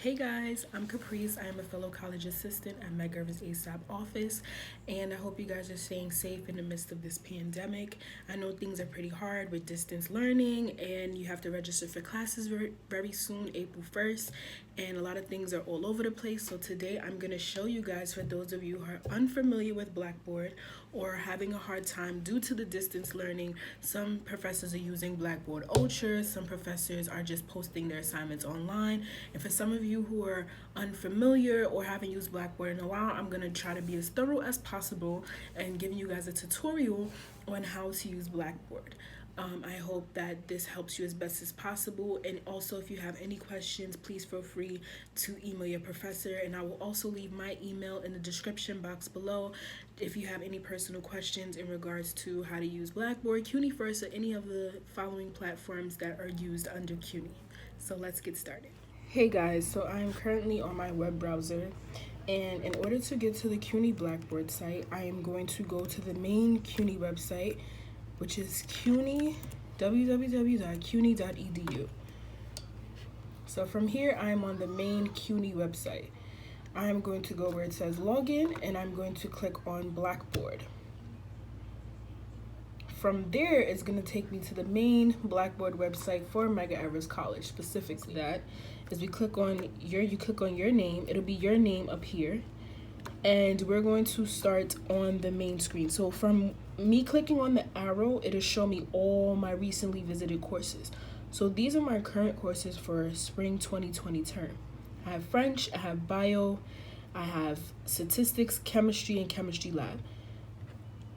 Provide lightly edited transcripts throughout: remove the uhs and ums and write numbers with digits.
Hey guys, I'm Caprice. I am a fellow college assistant at Medgar Evers ASAP office, and I hope you guys are staying safe in the midst of this pandemic. I know things are pretty hard with distance learning, and you have to register for classes very soon, April 1st, and a lot of things are all over the place. So today I'm going to show you guys, for those of you who are unfamiliar with Blackboard or having a hard time due to the distance learning. Some professors are using Blackboard Ultra, some professors are just posting their assignments online, and for some of you who are unfamiliar or haven't used Blackboard in a while, I'm going to try to be as thorough as possible and giving you guys a tutorial on how to use Blackboard. I hope that this helps you as best as possible. And also, if you have any questions, please feel free to email your professor. And I will also leave my email in the description box below if you have any personal questions in regards to how to use Blackboard, CUNY1st, or any of the following platforms that are used under CUNY. So let's get started. Hey guys, so I am currently on my web browser. And in order to get to the CUNY Blackboard site, I am going to go to the main CUNY website, which is www.cuny.edu. So from here, I am on the main CUNY website. I am going to go where it says login, and I'm going to click on Blackboard. From there, it's going to take me to the main Blackboard website for Medgar Evers College. Specifically, that is, you click on your name. It'll be your name up here, and we're going to start on the main screen. So from me clicking on the arrow, it'll show me all my recently visited courses. So these are my current courses for spring 2020 term. I have French, I have bio, I have statistics, chemistry, and chemistry lab.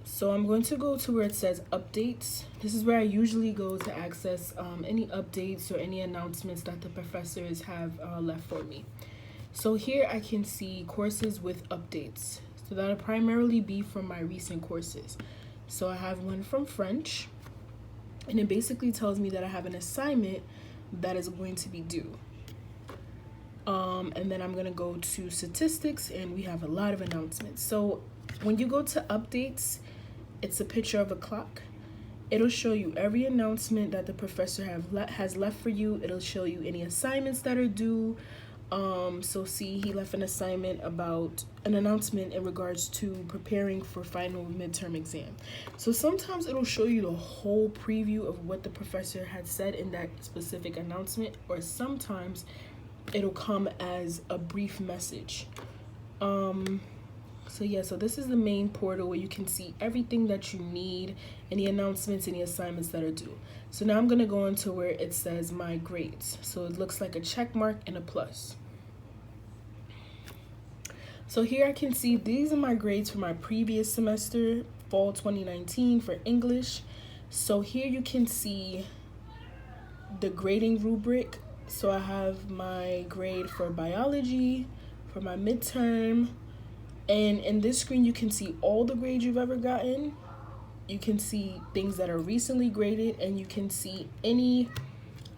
So I'm going to go to where it says updates. This is where I usually go to access any updates or any announcements that the professors have left for me. So here I can see courses with updates. So that'll primarily be from my recent courses. So I have one from French, and it basically tells me that I have an assignment that is going to be due. And then I'm gonna go to statistics, and we have a lot of announcements. So when you go to updates, it's a picture of a clock. It'll show you every announcement that the professor has left for you. It'll show you any assignments that are due. So see, he left an announcement in regards to preparing for final midterm exam. So sometimes it'll show you the whole preview of what the professor had said in that specific announcement, or sometimes it'll come as a brief message. So this is the main portal where you can see everything that you need, any announcements, any assignments that are due. So now I'm gonna go into where it says my grades. So it looks like a check mark and a plus. So here I can see these are my grades for my previous semester, fall 2019, for English. So here you can see the grading rubric. So I have my grade for biology, for my midterm, and in this screen you can see all the grades you've ever gotten. You can see things that are recently graded, and you can see any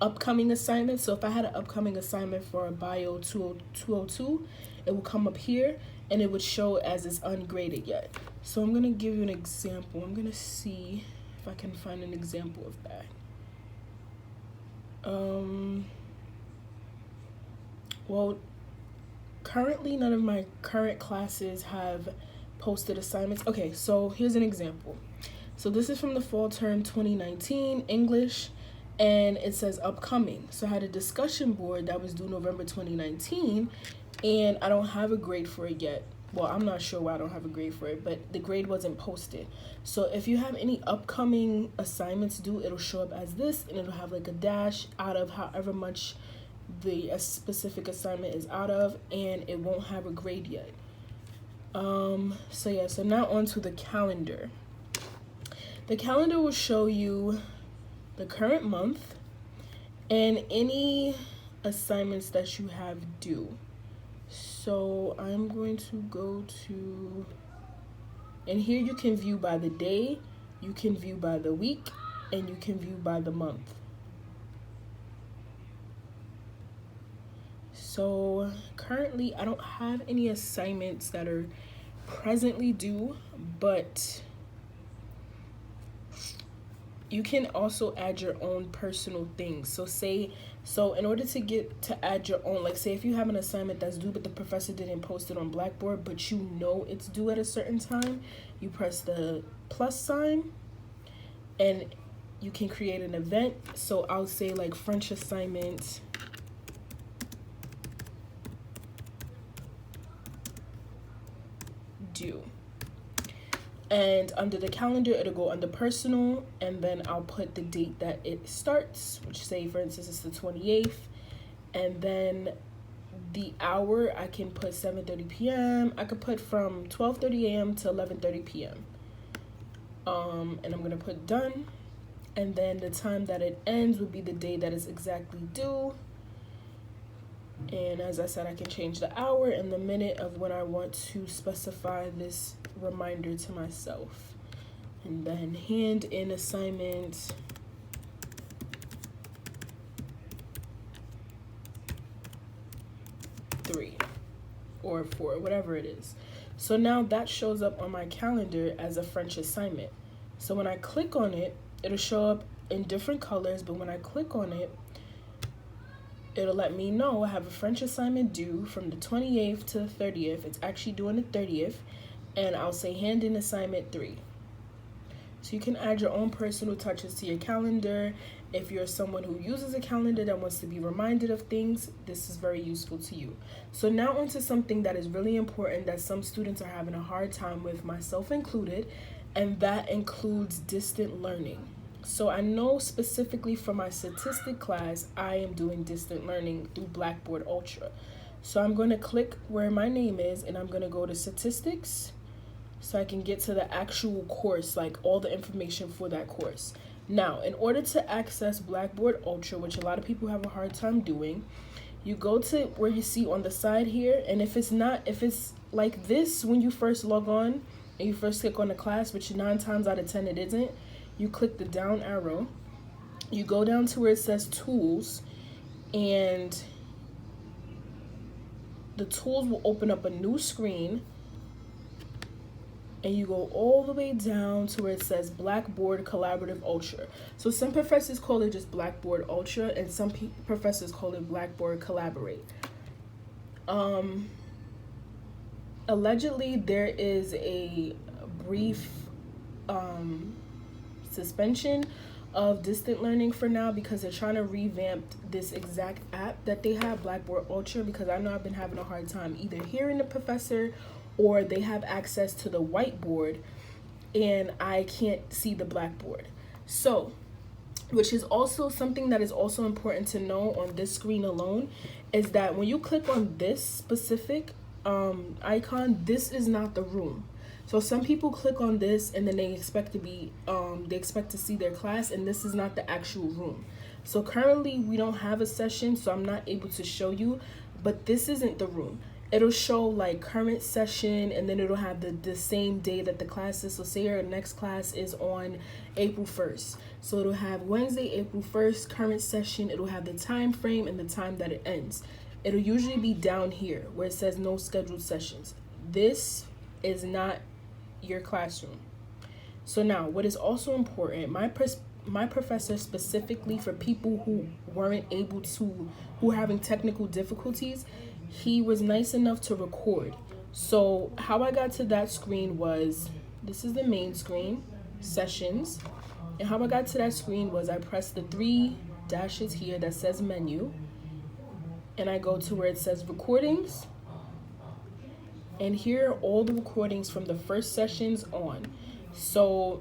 upcoming assignments. So if I had an upcoming assignment for a bio 202, it will come up here, and it would show as it's ungraded yet. So I'm gonna give you an example. I'm gonna see if I can find an example of that. Well, currently none of my current classes have posted assignments. Okay, so here's an example. So this is from the fall term 2019 English, and it says upcoming. So I had a discussion board that was due November 2019, and I don't have a grade for it yet. Well, I'm not sure why I don't have a grade for it, but the grade wasn't posted. So if you have any upcoming assignments due, it'll show up as this, and it'll have like a dash out of however much the specific assignment is out of, and it won't have a grade yet. So now on to the calendar. The calendar will show you the current month and any assignments that you have due. So I'm going to go to, and here you can view by the day, you can view by the week, and you can view by the month. So currently I don't have any assignments that are presently due, but you can also add your own personal things. So say So in order to get to add your own, like say if you have an assignment that's due but the professor didn't post it on Blackboard, but you know it's due at a certain time, you press the plus sign and you can create an event. So I'll say like French assignment due. And under the calendar, it'll go under personal, and then I'll put the date that it starts, which say for instance it's the 28th, and then the hour I can put 7:30 p.m. I could put from 12:30 a.m. to 11:30 p.m. And I'm gonna put done, and then the time that it ends would be the day that is exactly due. And as I said, I can change the hour and the minute of when I want to specify this reminder to myself. And then hand in assignment three or four, whatever it is. So now that shows up on my calendar as a French assignment. So when I click on it, it'll show up in different colors, but when I click on it, it'll let me know I have a French assignment due from the 28th to the 30th. It's actually due on the 30th. And I'll say hand in assignment 3. So you can add your own personal touches to your calendar. If you're someone who uses a calendar that wants to be reminded of things, this is very useful to you. So now onto something that is really important that some students are having a hard time with, myself included, and that includes distant learning. So I know specifically for my statistic class, I am doing distant learning through Blackboard Ultra. So I'm going to click where my name is, and I'm going to go to statistics so I can get to the actual course, like all the information for that course. Now, in order to access Blackboard Ultra, which a lot of people have a hard time doing, you go to where you see on the side here, and if it's like this when you first log on and you first click on the class, which 9 times out of 10 it isn't, you click the down arrow, you go down to where it says tools, and the tools will open up a new screen, and you go all the way down to where it says Blackboard Collaborative Ultra. So some professors call it just Blackboard Ultra, and some professors call it Blackboard Collaborate. Allegedly, there is a brief suspension of distant learning for now because they're trying to revamp this exact app that they have, Blackboard Ultra, because I know I've been having a hard time either hearing the professor or they have access to the whiteboard and I can't see the blackboard. So, which is also something that is also important to know on this screen alone, is that when you click on this specific icon, this is not the room. So some people click on this and then they expect to see their class, and this is not the actual room. So currently we don't have a session, so I'm not able to show you, but this isn't the room. It'll show like current session, and then it'll have the same day that the class is. So say your next class is on April 1st. So it'll have Wednesday, April 1st, current session. It'll have the time frame and the time that it ends. It'll usually be down here where it says no scheduled sessions. This is not your classroom. So now what is also important, my professor specifically for people who weren't able to, who are having technical difficulties, he was nice enough to record. So how I got to that screen was, this is the main screen, sessions, and how I got to that screen was I pressed the 3 dashes here that says menu, and I go to where it says recordings, and here are all the recordings from the first sessions on. So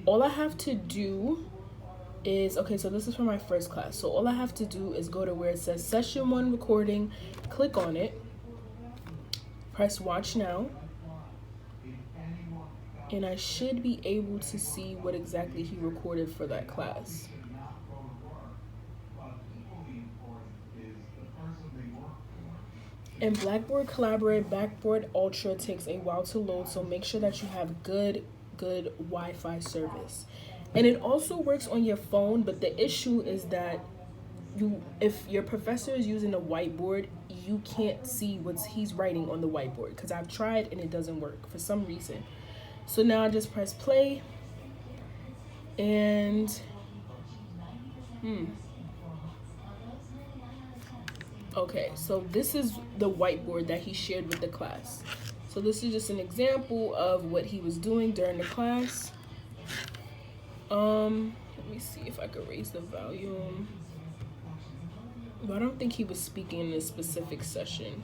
all I have to do is, okay, so this is for my first class. So all I have to do is go to where it says session 1 recording, click on it, press watch now, and I should be able to see what exactly he recorded for that class. In Blackboard Collaborate, Blackboard Ultra takes a while to load, so make sure that you have good Wi-Fi service. And it also works on your phone, but the issue is that if your professor is using a whiteboard, you can't see what he's writing on the whiteboard, because I've tried and it doesn't work for some reason. So now I just press play, and Okay, so this is the whiteboard that he shared with the class. So this is just an example of what he was doing during the class. Let me see if I could raise the volume. But I don't think he was speaking in a specific session.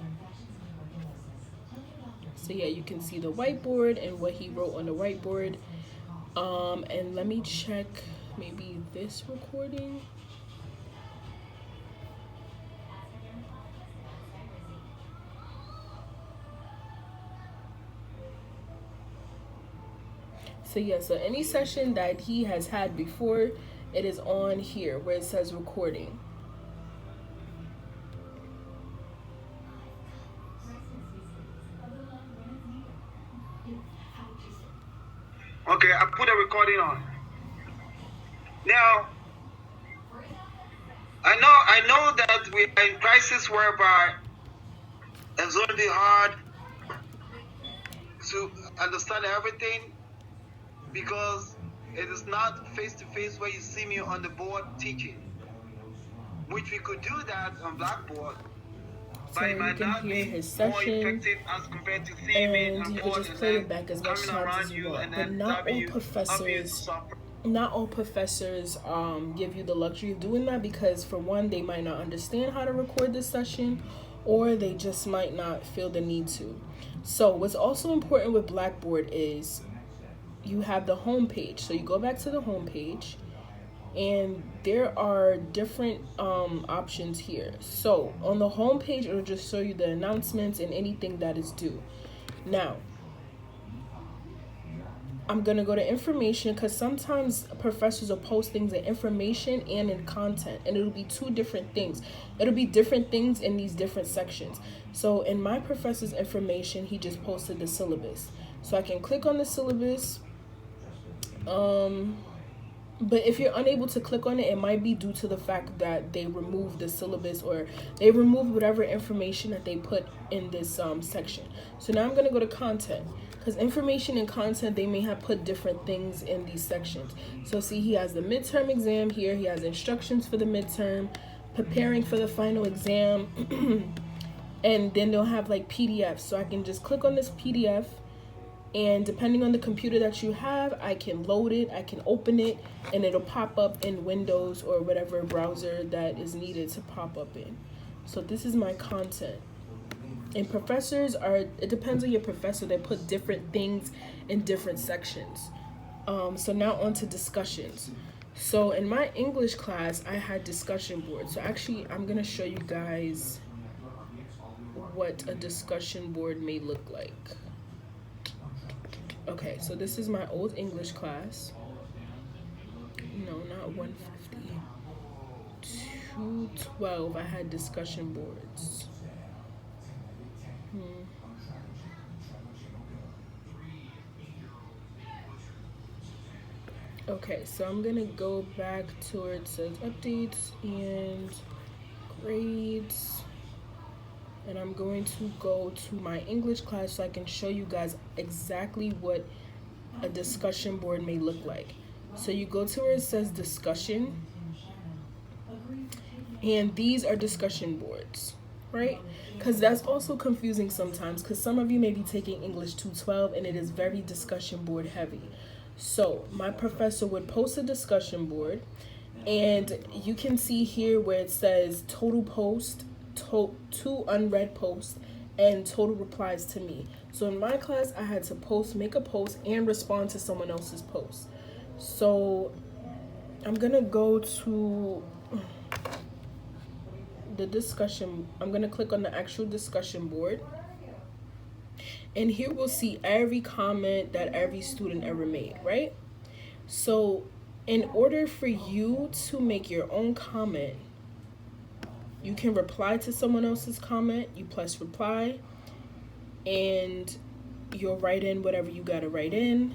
So yeah, you can see the whiteboard and what he wrote on the whiteboard. And let me check maybe this recording. So yeah, so any session that he has had before, it is on here where it says recording. Okay, I put a recording on. Now, I know that we are in crisis whereby it's going to be hard to understand everything because it is not face-to-face where you see me on the board teaching, which we could do that on Blackboard. So you can hear his session, and you can just play it back as much times as you want. But not all professors give you the luxury of doing that, because for one, they might not understand how to record this session, or they just might not feel the need to. So what's also important with Blackboard is you have the home page. So you go back to the home page, and there are different options here. So on the home page, it'll just show you the announcements and anything that is due. Now I'm gonna go to information, because sometimes professors will post things in information and in content, and it'll be two different things. It'll be different things in these different sections. So in my professor's information, he just posted the syllabus, so I can click on the syllabus. But if you're unable to click on it, it might be due to the fact that they removed the syllabus, or they removed whatever information that they put in this section. So now I'm going to go to content, because information and content, they may have put different things in these sections. So see, he has the midterm exam here. He has instructions for the midterm, preparing for the final exam, and then they'll have like PDFs. So I can just click on this PDF, and depending on the computer that you have, I can load it, I can open it, and it'll pop up in Windows or whatever browser that is needed to pop up in. So this is my content. And professors it depends on your professor, they put different things in different sections. So now on to discussions. So in my English class, I had discussion boards. So actually, I'm gonna show you guys what a discussion board may look like. Okay, so this is my old English class. No, not 150. 212, I had discussion boards. Okay, so I'm gonna go back to where it says updates and grades. And I'm going to go to my English class so I can show you guys exactly what a discussion board may look like. So you go to where it says discussion, and these are discussion boards, right? Because that's also confusing sometimes, because some of you may be taking English 212 and it is very discussion board heavy. So my professor would post a discussion board, and you can see here where it says total post, two unread posts, and total replies to me. So in my class, I had to make a post and respond to someone else's post. So I'm gonna go to the discussion. I'm gonna click on the actual discussion board, and here we'll see every comment that every student ever made, right? So in order for you to make your own comment, you can reply to someone else's comment. You press reply, and you'll write in whatever you gotta write in.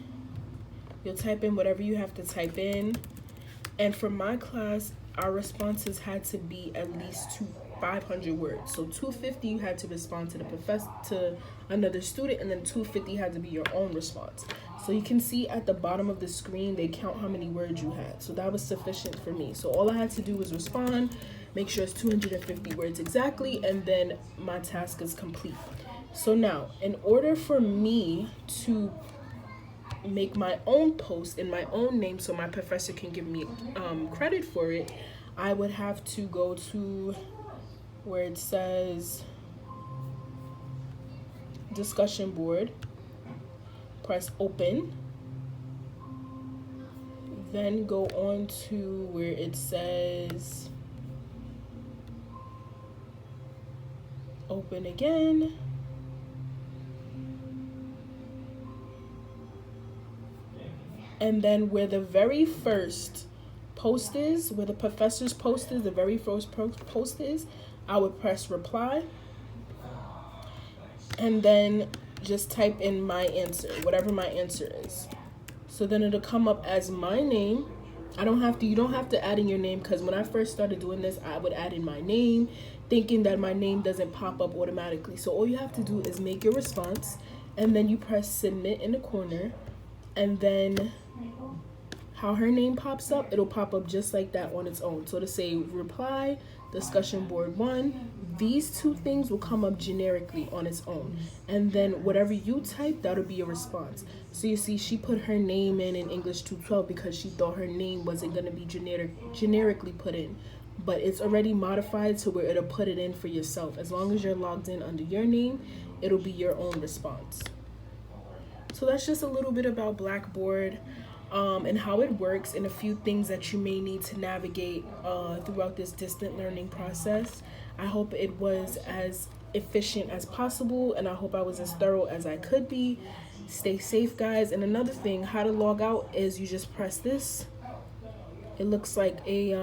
You'll type in whatever you have to type in. And for my class, our responses had to be at least 500 words. So 250 you had to respond to the professor, to another student, and then 250 had to be your own response. So you can see at the bottom of the screen, they count how many words you had. So that was sufficient for me. So all I had to do was respond, make sure it's 250 words exactly, and then my task is complete. So now, in order for me to make my own post in my own name so my professor can give me credit for it, I would have to go to where it says discussion board, press open, then go on to where it says open again, and then where the very first post is, where the professor's post is, the very first post is, I would press reply, and then just type in my answer, whatever my answer is. So then it'll come up as my name. You don't have to add in your name, because when I first started doing this, I would add in my name, thinking that my name doesn't pop up automatically. So all you have to do is make your response, and then you press submit in the corner, and then how her name pops up, it'll pop up just like that on its own. So to say reply, discussion board 1, these two things will come up generically on its own. And then whatever you type, that'll be your response. So you see, she put her name in English 212 because she thought her name wasn't going to be generically put in. But it's already modified to where it'll put it in for yourself. As long as you're logged in under your name, it'll be your own response. So that's just a little bit about Blackboard. And how it works, and a few things that you may need to navigate throughout this distant learning process. I hope it was as efficient as possible, and I hope I was as thorough as I could be. Stay safe, guys. And another thing, how to log out is you just press this. It looks like a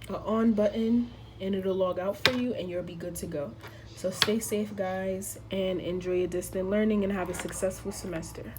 on button, and it'll log out for you, and you'll be good to go. So stay safe, guys, and enjoy your distant learning, and have a successful semester.